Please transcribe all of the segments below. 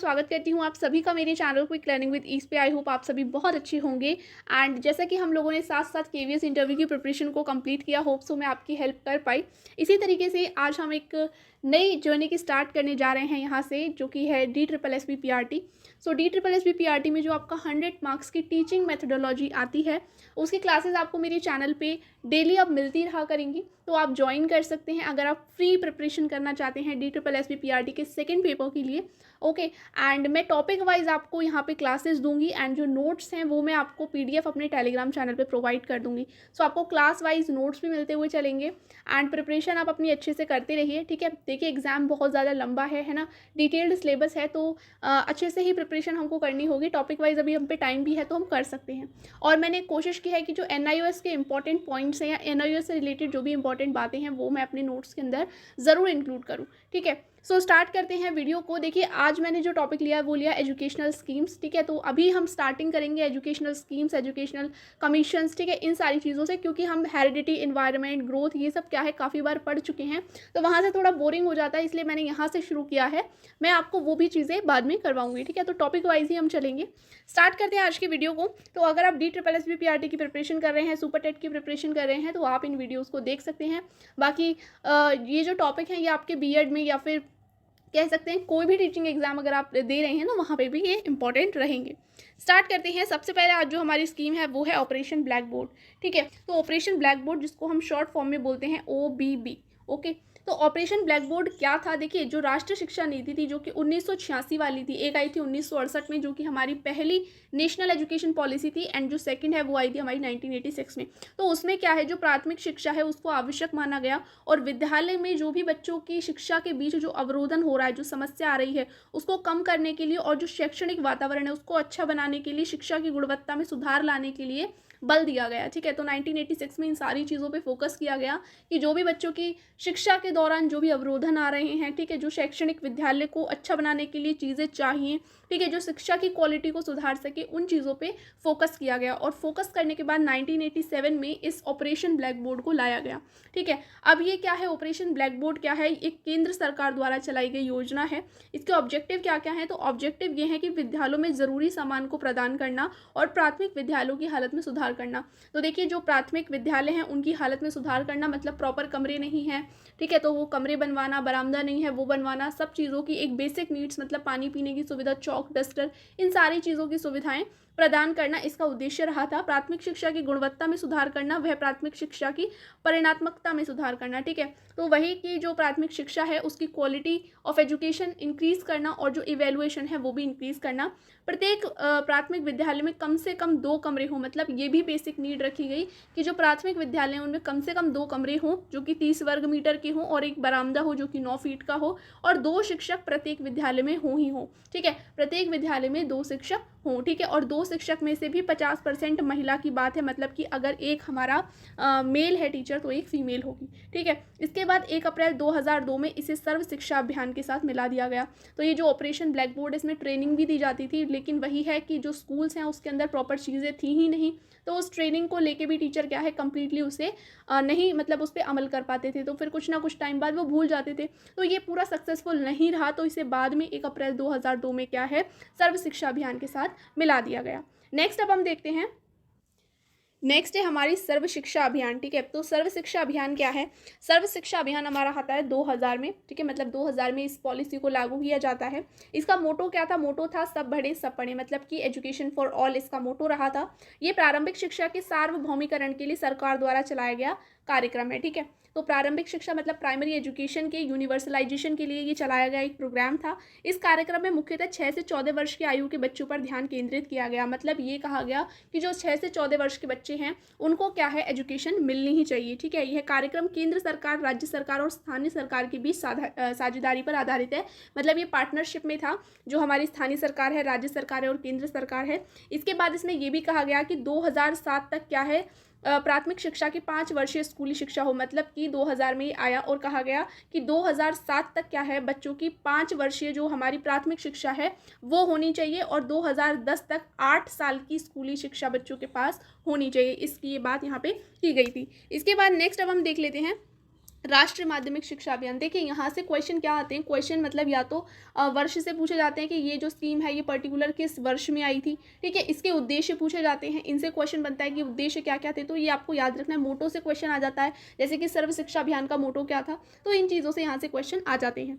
स्वागत करती हूँ आप सभी का मेरे channel quick learning with ease पे। आई होप आप सभी बहुत अच्छे होंगे। एंड जैसा कि हम लोगों ने साथ साथ केवीएस इंटरव्यू की प्रिपरेशन को कंप्लीट किया, होप सो मैं आपकी हेल्प कर पाई। इसी तरीके से आज हम एक नई जर्नी की स्टार्ट करने जा रहे हैं यहाँ से, जो कि है DSSB-PRT। सो DSSB-PRT में जो आपका 100 मार्क्स की टीचिंग मेथडोलॉजी आती है, उसकी क्लासेस आपको मेरे चैनल पे डेली अब मिलती रहा करेंगी, तो आप ज्वाइन कर सकते हैं अगर आप फ्री प्रिपरेशन करना चाहते हैं DSSB-PRT के सेकेंड पेपर के लिए। ओके, एंड मैं टॉपिक वाइज आपको यहाँ पे क्लासेस दूंगी एंड जो नोट्स हैं वो मैं आपको PDF अपने टेलीग्राम चैनल पे प्रोवाइड कर दूंगी। सो आपको क्लास वाइज नोट्स भी मिलते हुए चलेंगे एंड प्रिपरेशन आप अपनी अच्छे से करते रहिए, ठीक है। देखिए एग्जाम बहुत ज़्यादा लंबा है ना, डिटेल्ड सिलेबस है, तो अच्छे से ही प्रिपरेशन हमको करनी होगी। टॉपिक वाइज अभी हम पे टाइम भी है तो हम कर सकते हैं। और मैंने कोशिश की है कि जो NIOS के इंपॉर्टेंट पॉइंट्स हैं या NIOS से रिलेटेड जो भी इंपॉर्टेंट बातें हैं वो मैं अपने नोट्स के अंदर ज़रूर इंक्लूड करूँ, ठीक है। सो स्टार्ट करते हैं वीडियो को। देखिए आज मैंने जो टॉपिक लिया है वो लिया एजुकेशनल स्कीम्स, ठीक है। तो अभी हम स्टार्टिंग करेंगे एजुकेशनल स्कीम्स, एजुकेशनल कमीशंस, ठीक है, इन सारी चीज़ों से, क्योंकि हम हेरिडिटी, इन्वायरमेंट, ग्रोथ, ये सब क्या है काफ़ी बार पढ़ चुके हैं, तो वहाँ से थोड़ा बोरिंग हो जाता है, इसलिए मैंने यहाँ से शुरू किया है। मैं आपको वो भी चीज़ें बाद में करवाऊंगी, ठीक है। तो टॉपिक वाइज ही हम चलेंगे। स्टार्ट करते हैं आज की वीडियो को। तो अगर आप DSSB-PRT की प्रिपरेशन कर रहे हैं, सुपर टेट की प्रिपरेशन कर रहे हैं, तो आप इन वीडियोज़ को देख सकते हैं। बाकी ये जो टॉपिक हैं ये आपके B.Ed में या फिर कह सकते हैं कोई भी टीचिंग एग्जाम अगर आप दे रहे हैं ना, वहाँ पे भी ये इंपॉर्टेंट रहेंगे। स्टार्ट करते हैं। सबसे पहले आज जो हमारी स्कीम है वो है ऑपरेशन ब्लैक बोर्ड, ठीक है। तो ऑपरेशन ब्लैक बोर्ड, जिसको हम शॉर्ट फॉर्म में बोलते हैं OBB, ओके। तो ऑपरेशन ब्लैक बोर्ड क्या था? देखिए जो राष्ट्रीय शिक्षा नीति थी जो कि 1986 वाली थी, एक आई थी 1968 में जो कि हमारी पहली नेशनल एजुकेशन पॉलिसी थी, एंड जो सेकंड है वो आई थी हमारी 1986 में। तो उसमें क्या है, जो प्राथमिक शिक्षा है उसको आवश्यक माना गया, और विद्यालय में जो भी बच्चों की शिक्षा के बीच जो अवरोधन हो रहा है, जो समस्या आ रही है, उसको कम करने के लिए और जो शैक्षणिक वातावरण है उसको अच्छा बनाने के लिए, शिक्षा की गुणवत्ता में सुधार लाने के लिए बल दिया गया, ठीक है। तो 1986 में इन सारी चीज़ों पे फोकस किया गया कि जो भी बच्चों की शिक्षा के दौरान जो भी अवरोधन आ रहे हैं, ठीक है, जो शैक्षणिक विद्यालय को अच्छा बनाने के लिए चीज़ें चाहिए, ठीक है, जो शिक्षा की क्वालिटी को सुधार सके, उन चीज़ों पे फोकस किया गया। और फोकस करने के बाद 1987 में इस ऑपरेशन ब्लैक बोर्ड को लाया गया, ठीक है। अब ये क्या है, ऑपरेशन ब्लैक बोर्ड क्या है? एक केंद्र सरकार द्वारा चलाई गई योजना है। इसके ऑब्जेक्टिव क्या क्या है? तो ऑब्जेक्टिव ये है कि विद्यालयों में ज़रूरी सामान को प्रदान करना और प्राथमिक विद्यालयों की हालत में सुधार करना। तो देखिए जो प्राथमिक विद्यालय हैं उनकी हालत में सुधार करना मतलब प्रॉपर कमरे नहीं हैं, ठीक है, तो वो कमरे बनवाना, बरामदा नहीं है वो बनवाना, सब चीज़ों की एक बेसिक नीड्स मतलब पानी पीने की सुविधा, चौक, डस्टर, इन सारी चीज़ों की सुविधाएं प्रदान करना इसका उद्देश्य रहा था। प्राथमिक शिक्षा की गुणवत्ता में सुधार करना, वह प्राथमिक शिक्षा की परिणात्मकता में सुधार करना, ठीक है। तो वही की जो प्राथमिक शिक्षा है उसकी क्वालिटी ऑफ एजुकेशन इंक्रीज करना और जो इवेल्युएशन है वो भी इंक्रीज करना। प्रत्येक प्राथमिक विद्यालय में कम से कम 2 कमरे हों, मतलब ये भी बेसिक नीड रखी गई कि जो प्राथमिक विद्यालय हैं उनमें कम से कम 2 कमरे हों जो कि 30 वर्ग मीटर के हों, और एक बरामदा हो जो कि 9 फीट का हो, और 2 शिक्षक प्रत्येक विद्यालय में हों ही हों, ठीक है। प्रत्येक विद्यालय में 2 शिक्षक हों, ठीक है। और 2 शिक्षक में से भी 50% महिला की बात है, मतलब कि अगर एक हमारा मेल है टीचर तो एक फीमेल होगी, ठीक है। इसके बाद 1 अप्रैल 2002 में इसे सर्व शिक्षा अभियान के साथ मिला दिया गया। तो ये जो ऑपरेशन ब्लैक बोर्ड, इसमें ट्रेनिंग भी दी जाती थी, लेकिन वही है कि जो स्कूल्स हैं उसके अंदर प्रॉपर चीज़ें थी ही नहीं, तो उस ट्रेनिंग को लेके भी टीचर क्या है कंप्लीटली उसे नहीं, मतलब उस पर अमल कर पाते थे, तो फिर कुछ ना कुछ टाइम बाद वो भूल जाते थे। तो ये पूरा सक्सेसफुल नहीं रहा, तो इसे बाद में 1 अप्रैल 2002 में क्या है, सर्व शिक्षा अभियान के साथ मिला दिया गया। नेक्स्ट अब हम देखते हैं, नेक्स्ट है हमारी सर्व शिक्षा अभियान, ठीक है। तो सर्व शिक्षा अभियान क्या है? सर्व शिक्षा अभियान हमारा आता है 2000 में, ठीक है, मतलब 2000 में इस पॉलिसी को लागू किया जाता है। इसका मोटो क्या था? मोटो था सब बढ़े सब पढ़े, मतलब कि एजुकेशन फॉर ऑल इसका मोटो रहा था। ये प्रारंभिक शिक्षा के सार्वभौमिकरण के लिए सरकार द्वारा चलाया गया कार्यक्रम है, ठीक है। तो प्रारंभिक शिक्षा मतलब प्राइमरी एजुकेशन के यूनिवर्सलाइजेशन के लिए ये चलाया गया एक प्रोग्राम था। इस कार्यक्रम में मुख्यतः 6 से 14 वर्ष की आयु के बच्चों पर ध्यान केंद्रित किया गया, मतलब ये कहा गया कि जो 6 से 14 वर्ष के बच्चे हैं उनको क्या है, एजुकेशन मिलनी ही चाहिए, ठीक है। यह कार्यक्रम केंद्र सरकार, राज्य सरकार और स्थानीय सरकार के बीच साझेदारी पर आधारित है, मतलब ये पार्टनरशिप में था, जो हमारी स्थानीय सरकार है, राज्य सरकार है और केंद्र सरकार है। इसके बाद इसमें यह भी कहा गया कि 2007 तक क्या है, प्राथमिक शिक्षा की 5 वर्षीय स्कूली शिक्षा हो, मतलब कि 2000 में आया और कहा गया कि 2007 तक क्या है, बच्चों की 5 वर्षीय जो हमारी प्राथमिक शिक्षा है वो होनी चाहिए, और 2010 तक 8 साल की स्कूली शिक्षा बच्चों के पास होनी चाहिए। इसकी ये बात यहाँ पे की गई थी। इसके बाद नेक्स्ट अब हम देख लेते हैं राष्ट्रीय माध्यमिक शिक्षा अभियान। देखिए यहाँ से क्वेश्चन क्या आते हैं, क्वेश्चन मतलब या तो वर्ष से पूछे जाते हैं कि ये जो स्कीम है ये पर्टिकुलर किस वर्ष में आई थी, ठीक है। इसके उद्देश्य पूछे जाते हैं, इनसे क्वेश्चन बनता है कि उद्देश्य क्या क्या थे, तो ये आपको याद रखना है। मोटो से क्वेश्चन आ जाता है, जैसे कि सर्व शिक्षा अभियान का मोटो क्या था, तो इन चीज़ों से यहाँ से क्वेश्चन आ जाते हैं।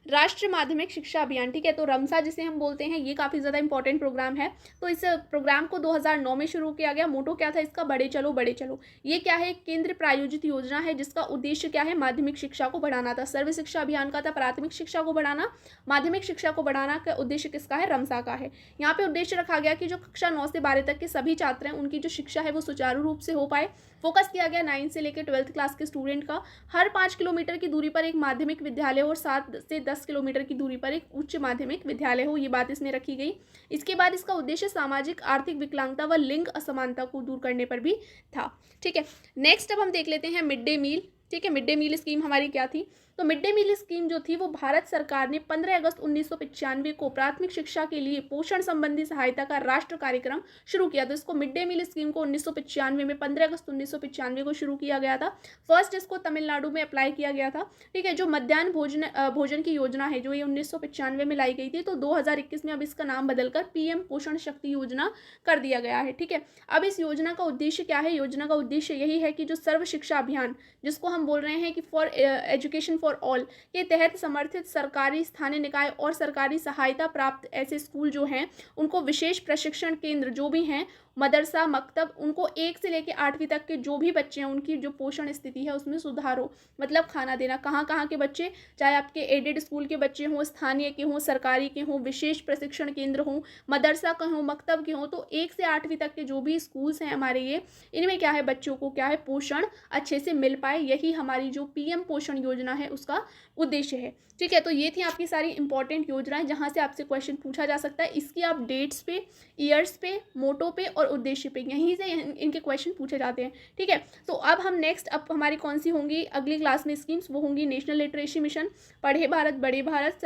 राष्ट्रीय माध्यमिक शिक्षा अभियान, ठीक है, तो रमसा जिसे हम बोलते हैं, ये काफ़ी ज़्यादा इंपॉर्टेंट प्रोग्राम है। तो इस प्रोग्राम को 2009 में शुरू किया गया। मोटो क्या था इसका, बड़े चलो बड़े चलो। ये क्या है, केंद्र प्रायोजित योजना है जिसका उद्देश्य क्या है, माध्यमिक शिक्षा को बढ़ाना था। सर्व शिक्षा अभियान का था प्राथमिक शिक्षा को बढ़ाना, माध्यमिक शिक्षा को बढ़ाना का उद्देश्य किसका है, रमसा का है। यहाँ पे उद्देश्य रखा गया कि जो कक्षा 9 से 12 तक के सभी छात्र हैं उनकी जो शिक्षा है वो सुचारू रूप से हो पाए। फोकस किया गया 9 से लेकर 12th क्लास के स्टूडेंट का। हर 5 किलोमीटर की दूरी पर एक माध्यमिक विद्यालय और 7 से 10 किलोमीटर की दूरी पर एक उच्च माध्यमिक विद्यालय हो, ये बात इसमें रखी गई। इसके बाद इसका उद्देश्य सामाजिक आर्थिक विकलांगता व लिंग असमानता को दूर करने पर भी था, ठीक है। नेक्स्ट अब हम देख लेते हैं मिड डे मील, ठीक है। मिड डे मील स्कीम हमारी क्या थी, तो मिड डे मील स्कीम जो थी वो भारत सरकार ने 15 अगस्त 1995 को प्राथमिक शिक्षा के लिए पोषण संबंधी सहायता का राष्ट्र कार्यक्रम शुरू किया। तो इसको मिड डे मील स्कीम को 1995 में 15 अगस्त 1995 को शुरू किया गया था। फर्स्ट इसको तमिलनाडु में अप्लाई किया गया था, ठीक है। जो मध्याह्न भोजन की योजना है जो ये 1995 में लाई गई थी, तो 2021 में अब इसका नाम बदलकर पीएम पोषण शक्ति योजना कर दिया गया है, ठीक है। अब इस योजना का उद्देश्य क्या है, योजना का उद्देश्य यही है कि जो सर्व शिक्षा अभियान जिसको हम बोल रहे हैं कि फॉर एजुकेशन फॉर ऑल के तहत समर्थित सरकारी स्थानीय निकाय और सरकारी सहायता प्राप्त ऐसे स्कूल जो हैं उनको विशेष प्रशिक्षण केंद्र जो भी हैं, मदरसा मकतब, उनको 1 से लेकर 8वीं तक के जो भी बच्चे हैं उनकी जो पोषण स्थिति है उसमें सुधार हो। मतलब खाना देना, कहाँ कहाँ के बच्चे, चाहे आपके एडेड स्कूल के बच्चे हों, स्थानीय के हों, सरकारी के हों, विशेष प्रशिक्षण केंद्र हों, मदरसा के हों, मकतब के हों, तो 1 से 8वीं तक के जो भी स्कूल्स हैं हमारे ये, इनमें क्या है, बच्चों को क्या है, पोषण अच्छे से मिल पाए। यही हमारी जो पीएम पोषण योजना है उसका उद्देश्य है, ठीक है। तो ये थी आपकी सारी इंपॉर्टेंट योजनाएं जहां से आपसे क्वेश्चन पूछा जा सकता है। इसकी आप डेट्स पे, ईयर्स पे, मोटो पे और उद्देश्य पे, यहीं से इनके क्वेश्चन पूछे जाते हैं, ठीक है। तो अब हम नेक्स्ट, अब हमारी कौन सी होंगी अगली क्लास में स्कीम्स, वो होंगी नेशनल लिटरेसी मिशन, पढ़े भारत बड़े भारत,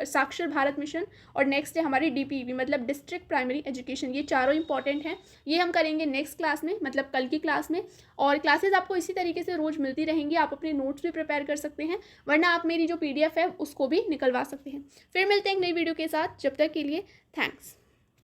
साक्षर भारत मिशन, और नेक्स्ट है हमारी डीपीईबी मतलब डिस्ट्रिक्ट प्राइमरी एजुकेशन। ये चारों इंपॉर्टेंट हैं, ये हम करेंगे नेक्स्ट क्लास में, मतलब कल की क्लास में। और क्लासेज आपको इसी तरीके से रोज मिलती रहेंगी, आप अपने नोट्स भी प्रिपेयर कर सकते हैं, वरना आप मेरी जो पीडीएफ है उसको भी निकलवा सकते हैं। फिर मिलते हैं एक नई वीडियो के साथ, जब तक के लिए थैंक्स।